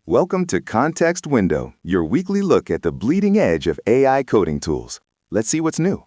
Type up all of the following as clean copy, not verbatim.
Welcome to Context Window, your weekly look at the bleeding edge of AI coding tools. Let's see what's new.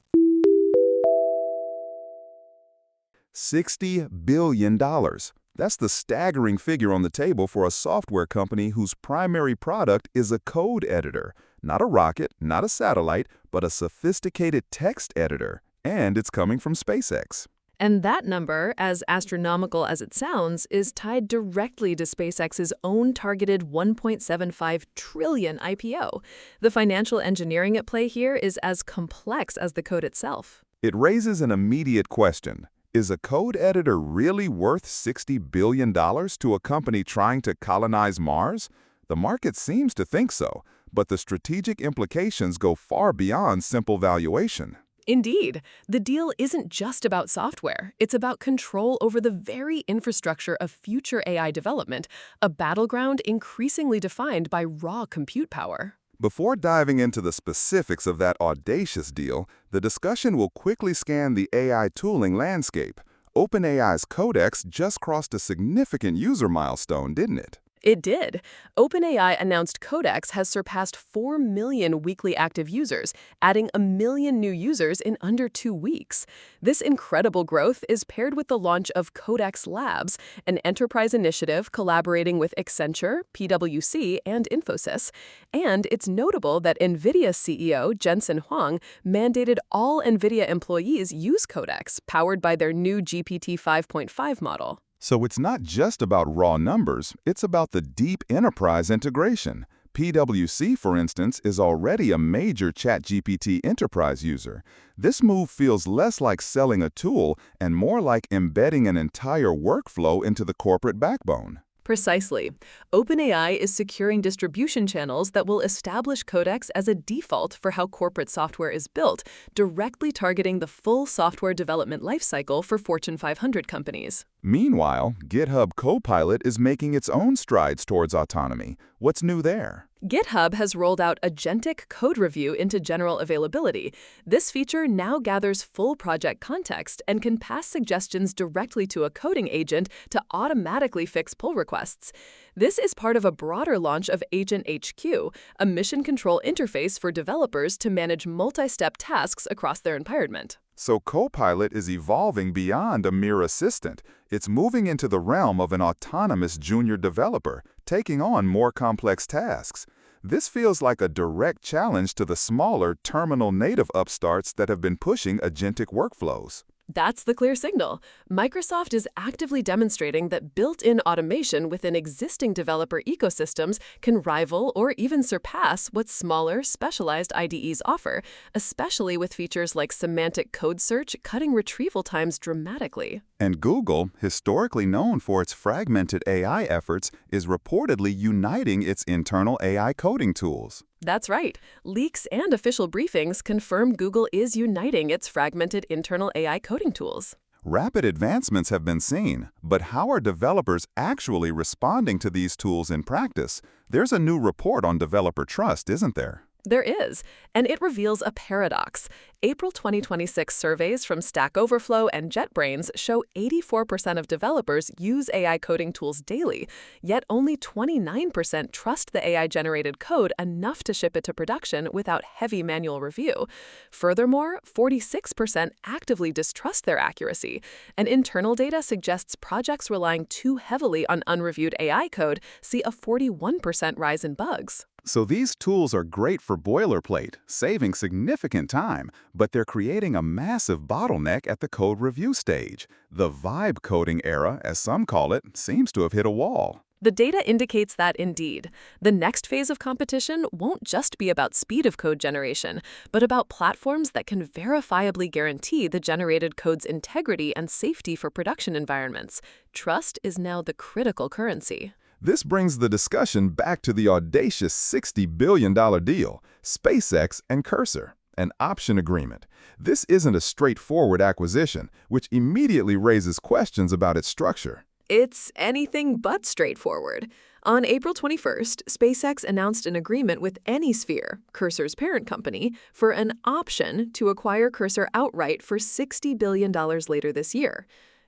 $60 billion. That's the staggering figure on the table for a software company whose primary product is a code editor. Not a rocket, not a satellite, but a sophisticated text editor. And it's coming from SpaceX. And that number, as astronomical as it sounds, is tied directly to SpaceX's own targeted $1.75 trillion IPO. The financial engineering at play here is as complex as the code itself. It raises an immediate question. Is a code editor really worth $60 billion to a company trying to colonize Mars? The market seems to think so, but the strategic implications go far beyond simple valuation. Indeed, the deal isn't just about software. It's about control over the very infrastructure of future AI development, a battleground increasingly defined by raw compute power. Before diving into the specifics of that audacious deal, the discussion will quickly scan the AI tooling landscape. OpenAI's Codex just crossed a significant user milestone, didn't it? It did. OpenAI announced Codex has surpassed 4 million weekly active users, adding 1 million new users in under 2 weeks. This incredible growth is paired with the launch of Codex Labs, an enterprise initiative collaborating with Accenture, PwC, and Infosys. And it's notable that NVIDIA CEO Jensen Huang mandated all NVIDIA employees use Codex, powered by their new GPT 5.5 model. So it's not just about raw numbers, it's about the deep enterprise integration. PwC, for instance, is already a major ChatGPT enterprise user. This move feels less like selling a tool and more like embedding an entire workflow into the corporate backbone. Precisely. OpenAI is securing distribution channels that will establish Codex as a default for how corporate software is built, directly targeting the full software development lifecycle for Fortune 500 companies. Meanwhile, GitHub Copilot is making its own strides towards autonomy. What's new there? GitHub has rolled out agentic code review into general availability. This feature now gathers full project context and can pass suggestions directly to a coding agent to automatically fix pull requests. This is part of a broader launch of Agent HQ, a mission control interface for developers to manage multi-step tasks across their environment. So Copilot is evolving beyond a mere assistant. It's moving into the realm of an autonomous junior developer, taking on more complex tasks. This feels like a direct challenge to the smaller terminal native upstarts that have been pushing agentic workflows. That's the clear signal. Microsoft is actively demonstrating that built-in automation within existing developer ecosystems can rival or even surpass what smaller, specialized IDEs offer, especially with features like semantic code search cutting retrieval times dramatically. And Google, historically known for its fragmented AI efforts, is reportedly uniting its internal AI coding tools. That's right. Leaks and official briefings confirm Google is uniting its fragmented internal AI coding tools. Rapid advancements have been seen, but how are developers actually responding to these tools in practice? There's a new report on developer trust, isn't there? There is, and it reveals a paradox. April 2026 surveys from Stack Overflow and JetBrains show 84% of developers use AI coding tools daily, yet only 29% trust the AI-generated code enough to ship it to production without heavy manual review. Furthermore, 46% actively distrust their accuracy, and internal data suggests projects relying too heavily on unreviewed AI code see a 41% rise in bugs. So these tools are great for boilerplate, saving significant time, but they're creating a massive bottleneck at the code review stage. The vibe coding era, as some call it, seems to have hit a wall. The data indicates that indeed. The next phase of competition won't just be about speed of code generation, but about platforms that can verifiably guarantee the generated code's integrity and safety for production environments. Trust is now the critical currency. This brings the discussion back to the audacious $60 billion deal, SpaceX and Cursor, an option agreement. This isn't a straightforward acquisition, which immediately raises questions about its structure. It's anything but straightforward. On April 21st, SpaceX announced an agreement with Anysphere, Cursor's parent company, for an option to acquire Cursor outright for $60 billion later this year.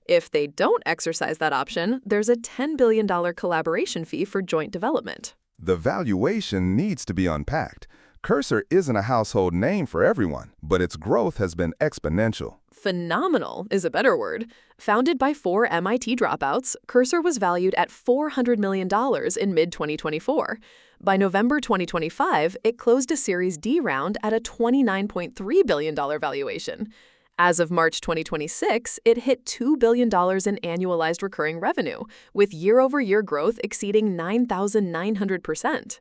If they don't exercise that option, there's a $10 billion collaboration fee for joint development. The valuation needs to be unpacked. Cursor isn't a household name for everyone, but its growth has been exponential. Phenomenal is a better word. Founded by 4 MIT dropouts, Cursor was valued at $400 million in mid-2024. By November 2025, it closed a Series D round at a $29.3 billion valuation. As of March 2026, it hit $2 billion in annualized recurring revenue, with year-over-year growth exceeding 9,900%.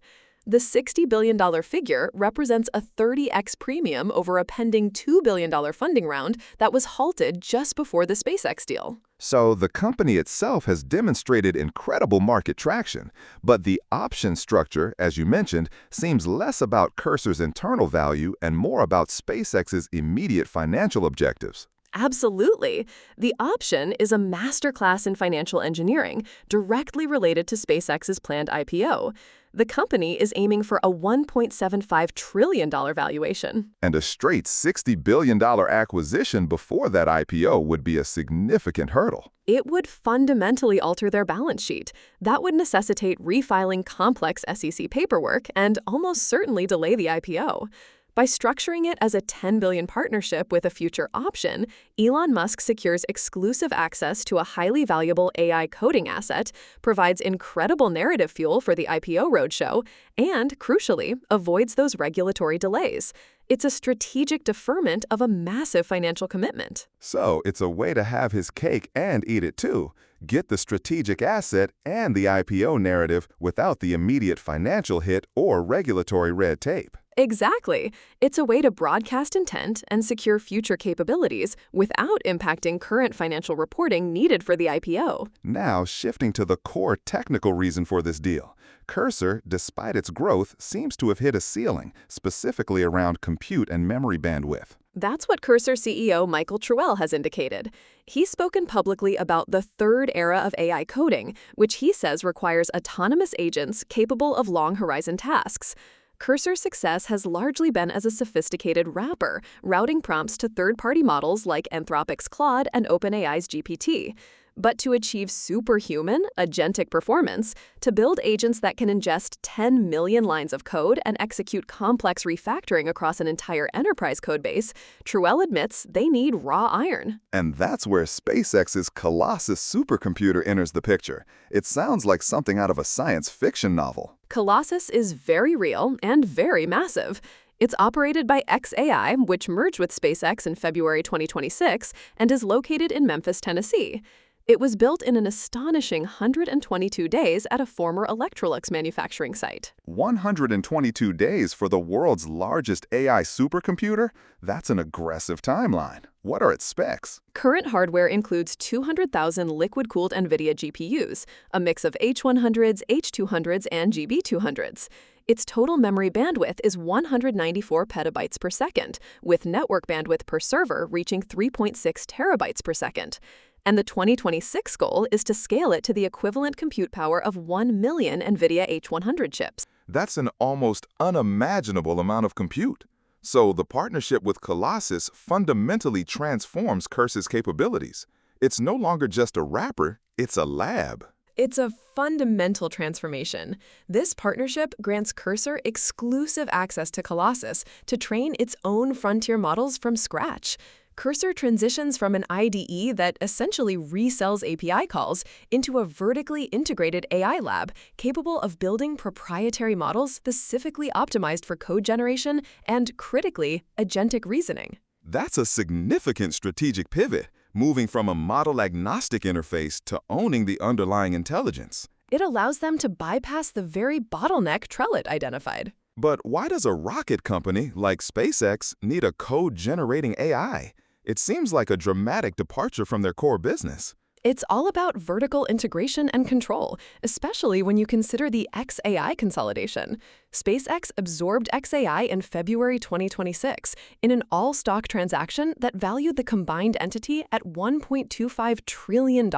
The $60 billion figure represents a 30x premium over a pending $2 billion funding round that was halted just before the SpaceX deal. So the company itself has demonstrated incredible market traction, but the option structure, as you mentioned, seems less about Cursor's internal value and more about SpaceX's immediate financial objectives. Absolutely. The option is a masterclass in financial engineering directly related to SpaceX's planned IPO. The company is aiming for a $1.75 trillion valuation. And a straight $60 billion acquisition before that IPO would be a significant hurdle. It would fundamentally alter their balance sheet. That would necessitate refiling complex SEC paperwork and almost certainly delay the IPO. By structuring it as a $10 billion partnership with a future option, Elon Musk secures exclusive access to a highly valuable AI coding asset, provides incredible narrative fuel for the IPO roadshow, and, crucially, avoids those regulatory delays. It's a strategic deferment of a massive financial commitment. So it's a way to have his cake and eat it too. Get the strategic asset and the IPO narrative without the immediate financial hit or regulatory red tape. Exactly. It's a way to broadcast intent and secure future capabilities without impacting current financial reporting needed for the IPO. Now, shifting to the core technical reason for this deal. Cursor, despite its growth, seems to have hit a ceiling, specifically around compute and memory bandwidth. That's what Cursor CEO Michael Truell has indicated. He's spoken publicly about the third era of AI coding, which he says requires autonomous agents capable of long-horizon tasks. Cursor's success has largely been as a sophisticated wrapper, routing prompts to third-party models like Anthropic's Claude and OpenAI's GPT. But to achieve superhuman, agentic performance, to build agents that can ingest 10 million lines of code and execute complex refactoring across an entire enterprise codebase, Truell admits they need raw iron. And that's where SpaceX's Colossus supercomputer enters the picture. It sounds like something out of a science fiction novel. Colossus is very real and very massive. It's operated by xAI, which merged with SpaceX in February 2026 and is located in Memphis, Tennessee. It was built in an astonishing 122 days at a former Electrolux manufacturing site. 122 days for the world's largest AI supercomputer? That's an aggressive timeline. What are its specs? Current hardware includes 200,000 liquid-cooled NVIDIA GPUs, a mix of H100s, H200s, and GB200s. Its total memory bandwidth is 194 petabytes per second, with network bandwidth per server reaching 3.6 terabytes per second. And the 2026 goal is to scale it to the equivalent compute power of 1 million NVIDIA H100 chips. That's an almost unimaginable amount of compute. So the partnership with Colossus fundamentally transforms Cursor's capabilities. It's no longer just a wrapper, it's a lab. It's a fundamental transformation. This partnership grants Cursor exclusive access to Colossus to train its own frontier models from scratch. Cursor transitions from an IDE that essentially resells API calls into a vertically integrated AI lab capable of building proprietary models specifically optimized for code generation and, critically, agentic reasoning. That's a significant strategic pivot, moving from a model-agnostic interface to owning the underlying intelligence. It allows them to bypass the very bottleneck Trellit identified. But why does a rocket company like SpaceX need a code-generating AI? It seems like a dramatic departure from their core business. It's all about vertical integration and control, especially when you consider the xAI consolidation. SpaceX absorbed xAI in February 2026 in an all-stock transaction that valued the combined entity at $1.25 trillion.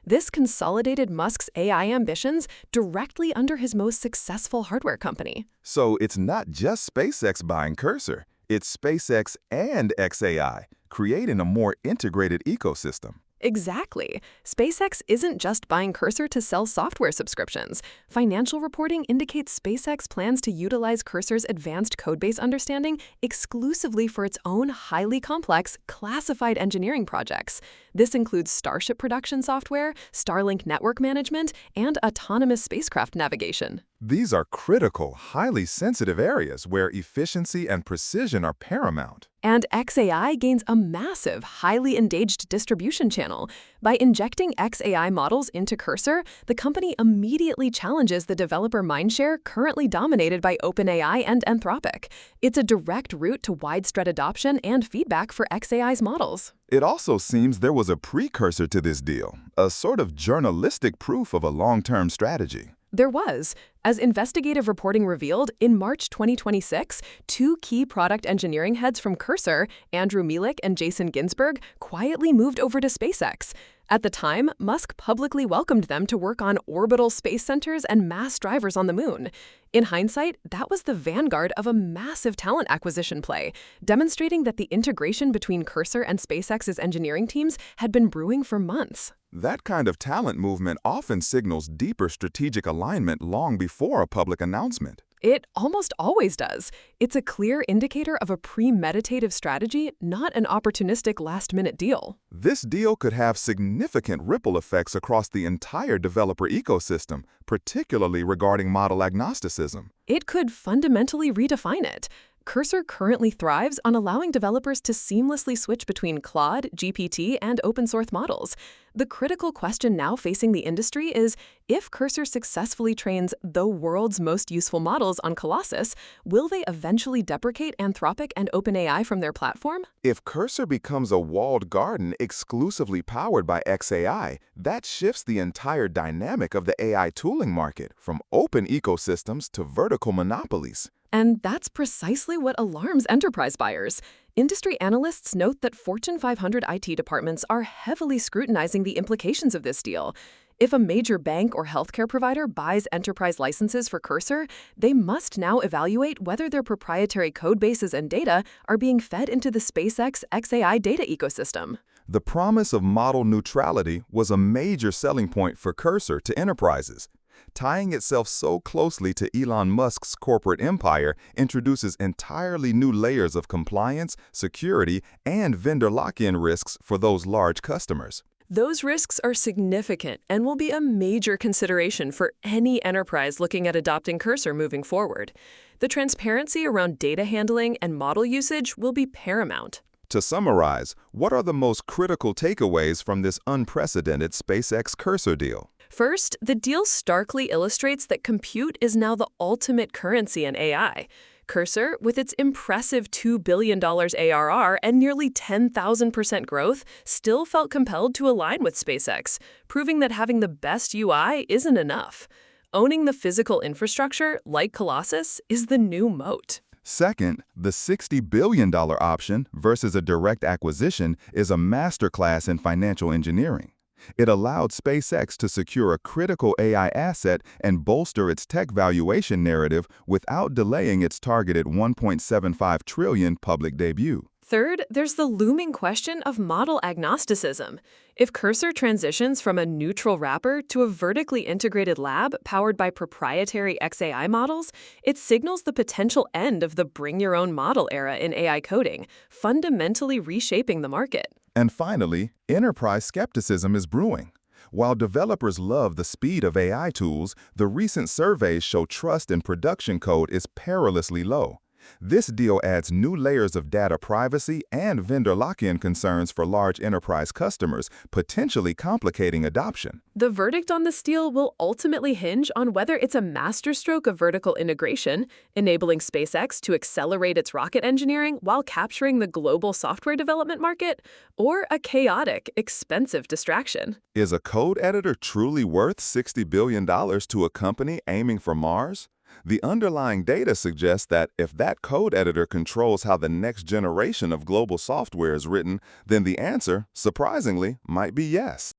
This consolidated Musk's AI ambitions directly under his most successful hardware company. So it's not just SpaceX buying Cursor, it's SpaceX and xAI, creating a more integrated ecosystem. Exactly. SpaceX isn't just buying Cursor to sell software subscriptions. Financial reporting indicates SpaceX plans to utilize Cursor's advanced codebase understanding exclusively for its own highly complex, classified engineering projects. This includes Starship production software, Starlink network management, and autonomous spacecraft navigation. These are critical, highly sensitive areas where efficiency and precision are paramount. And XAI gains a massive, highly engaged distribution channel. By injecting XAI models into Cursor, the company immediately challenges the developer mindshare currently dominated by OpenAI and Anthropic. It's a direct route to widespread adoption and feedback for XAI's models. It also seems there was a precursor to this deal, a sort of journalistic proof of a long-term strategy. There was. As investigative reporting revealed, in March 2026, two key product engineering heads from Cursor, Andrew Mielek and Jason Ginsberg, quietly moved over to SpaceX. At the time, Musk publicly welcomed them to work on orbital space centers and mass drivers on the moon. In hindsight, that was the vanguard of a massive talent acquisition play, demonstrating that the integration between Cursor and SpaceX's engineering teams had been brewing for months. That kind of talent movement often signals deeper strategic alignment long before a public announcement. It almost always does. It's a clear indicator of a premeditative strategy, not an opportunistic last-minute deal. This deal could have significant ripple effects across the entire developer ecosystem, particularly regarding model agnosticism. It could fundamentally redefine it. Cursor currently thrives on allowing developers to seamlessly switch between Claude, GPT, and open-source models. The critical question now facing the industry is, if Cursor successfully trains the world's most useful models on Colossus, will they eventually deprecate Anthropic and OpenAI from their platform? If Cursor becomes a walled garden exclusively powered by XAI, that shifts the entire dynamic of the AI tooling market, from open ecosystems to vertical monopolies. And that's precisely what alarms enterprise buyers. Industry analysts note that Fortune 500 IT departments are heavily scrutinizing the implications of this deal. If a major bank or healthcare provider buys enterprise licenses for Cursor, they must now evaluate whether their proprietary code bases and data are being fed into the SpaceX XAI data ecosystem. The promise of model neutrality was a major selling point for Cursor to enterprises. Tying itself so closely to Elon Musk's corporate empire introduces entirely new layers of compliance, security, and vendor lock-in risks for those large customers. Those risks are significant and will be a major consideration for any enterprise looking at adopting Cursor moving forward. The transparency around data handling and model usage will be paramount. To summarize, what are the most critical takeaways from this unprecedented SpaceX Cursor deal? First, the deal starkly illustrates that compute is now the ultimate currency in AI. Cursor, with its impressive $2 billion ARR and nearly 10,000% growth, still felt compelled to align with SpaceX, proving that having the best UI isn't enough. Owning the physical infrastructure, like Colossus, is the new moat. Second, the $60 billion option versus a direct acquisition is a masterclass in financial engineering. It allowed SpaceX to secure a critical AI asset and bolster its tech valuation narrative without delaying its targeted $1.75 trillion public debut. Third, there's the looming question of model agnosticism. If Cursor transitions from a neutral wrapper to a vertically integrated lab powered by proprietary XAI models, it signals the potential end of the bring-your-own-model era in AI coding, fundamentally reshaping the market. And finally, enterprise skepticism is brewing. While developers love the speed of AI tools, the recent surveys show trust in production code is perilously low. This deal adds new layers of data privacy and vendor lock-in concerns for large enterprise customers, potentially complicating adoption. The verdict on this deal will ultimately hinge on whether it's a masterstroke of vertical integration, enabling SpaceX to accelerate its rocket engineering while capturing the global software development market, or a chaotic, expensive distraction. Is a code editor truly worth $60 billion to a company aiming for Mars? The underlying data suggests that if that code editor controls how the next generation of global software is written, then the answer, surprisingly, might be yes.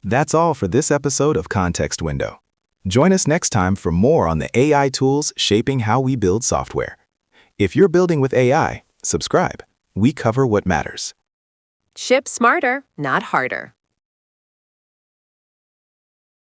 That's all for this episode of Context Window. Join us next time for more on the AI tools shaping how we build software. If you're building with AI, subscribe. We cover what matters. Ship smarter, not harder.